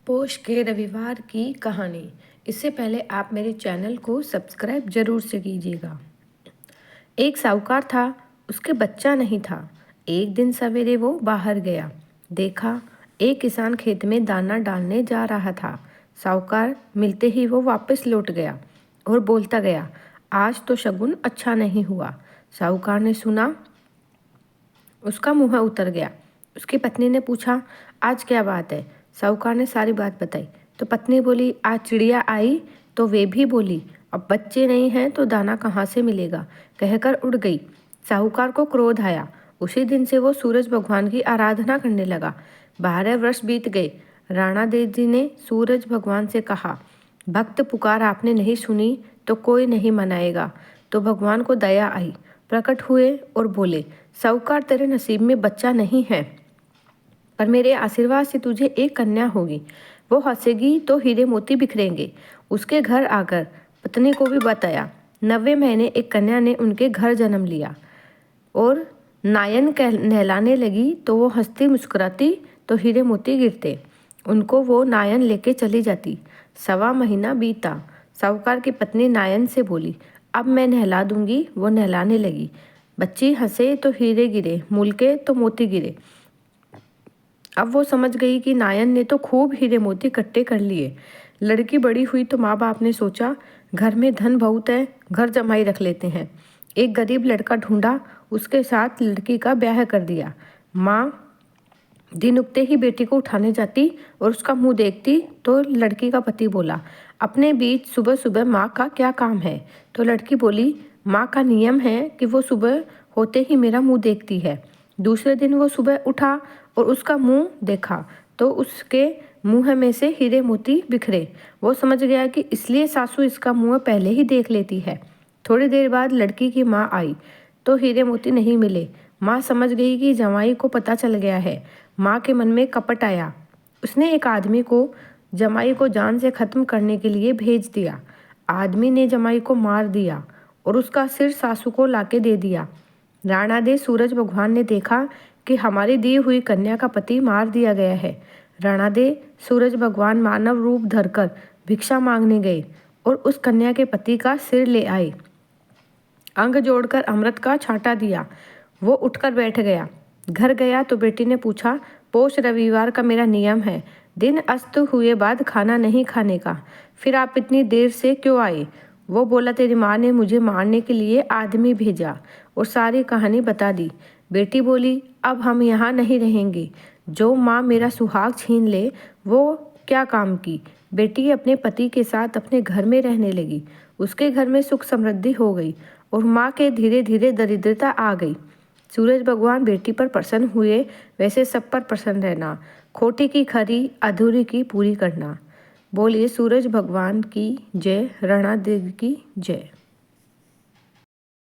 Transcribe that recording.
पोष के रविवार की कहानी। इससे पहले आप मेरे चैनल को सब्सक्राइब जरूर से कीजिएगा। एक साहूकार था, उसके बच्चा नहीं था। एक दिन सवेरे वो बाहर गया, देखा एक किसान खेत में दाना डालने जा रहा था। साहूकार मिलते ही वो वापस लौट गया और बोलता गया, आज तो शगुन अच्छा नहीं हुआ। साहूकार ने सुना, उसका मुँह उतर गया। उसकी पत्नी ने पूछा, आज क्या बात है? साहूकार ने सारी बात बताई तो पत्नी बोली, आज चिड़िया आई तो वे भी बोली, अब बच्चे नहीं हैं तो दाना कहाँ से मिलेगा, कहकर उड़ गई। साहूकार को क्रोध आया। उसी दिन से वो सूरज भगवान की आराधना करने लगा। 12 वर्ष बीत गए। राणा देव जी ने सूरज भगवान से कहा, भक्त पुकार आपने नहीं सुनी तो कोई नहीं मनाएगा। तो भगवान को दया आई, प्रकट हुए और बोले, साहूकार तेरे नसीब में बच्चा नहीं है, पर मेरे आशीर्वाद से तुझे एक कन्या होगी। वो हंसेगी तो हीरे मोती बिखरेंगे। उसके घर आकर पत्नी को भी बताया। 90 महीने एक कन्या ने उनके घर जन्म लिया और नायन नहलाने लगी तो वो हंसती मुस्कुराती तो हीरे मोती गिरते। उनको वो नायन लेके चली जाती। 1.25 महीना बीता। साहूकार की पत्नी नायन से बोली, अब मैं नहला दूंगी। वो नहलाने लगी। बच्ची हंसे तो हीरे गिरे, मुलके तो मोती गिरे। अब वो समझ गई कि नायन ने तो खूब हीरे मोती इकट्ठे कर लिए। लड़की बड़ी हुई तो माँ बाप ने सोचा, घर में धन बहुत है, घर जमाई रख लेते हैं। एक गरीब लड़का ढूंढा, उसके साथ लड़की का ब्याह कर दिया। माँ दिन उगते ही बेटी को उठाने जाती और उसका मुंह देखती तो लड़की का पति बोला, अपने बीच सुबह सुबह माँ का क्या काम है? तो लड़की बोली, माँ का नियम है कि वो सुबह होते ही मेरा मुंह देखती है। दूसरे दिन वो सुबह उठा और उसका मुंह देखा तो उसके मुंह में से हीरे मोती बिखरे। वो समझ गया कि इसलिए सासू इसका मुंह पहले ही देख लेती है। थोड़ी देर बाद लड़की की माँ आई तो हीरे मोती नहीं मिले। माँ समझ गई कि जमाई को पता चल गया है। माँ के मन में कपट आया। उसने एक आदमी को जमाई को जान से खत्म करने के लिए भेज दिया। आदमी ने जमाई को मार दिया और उसका सिर सासू को लाके दे दिया। राणा दे सूरज भगवान ने देखा कि हमारी दी हुई कन्या का पति मार दिया गया है। राणा दे सूरज भगवान मानव रूप धरकर भिक्षा मांगने गए और उस कन्या के पति का सिर ले आए। अंग जोड़कर अमृत का छांटा दिया। वो उठकर बैठ गया। घर गया तो बेटी ने पूछा, पोष रविवार का मेरा नियम है, दिन अस्त हुए बाद खाना नहीं खाने का, फिर आप इतनी देर से क्यों आए? वो बोला, तेरी माँ ने मुझे मारने के लिए आदमी भेजा और सारी कहानी बता दी। बेटी बोली, अब हम यहाँ नहीं रहेंगे। जो माँ मेरा सुहाग छीन ले वो क्या काम की। बेटी अपने पति के साथ अपने घर में रहने लगी। उसके घर में सुख समृद्धि हो गई और माँ के धीरे धीरे दरिद्रता आ गई। सूरज भगवान बेटी पर प्रसन्न हुए, वैसे सब पर प्रसन्न रहना, खोटी की खरी अधूरी की पूरी करना। बोलिए सूरज भगवान की जय, राणा देव की जय।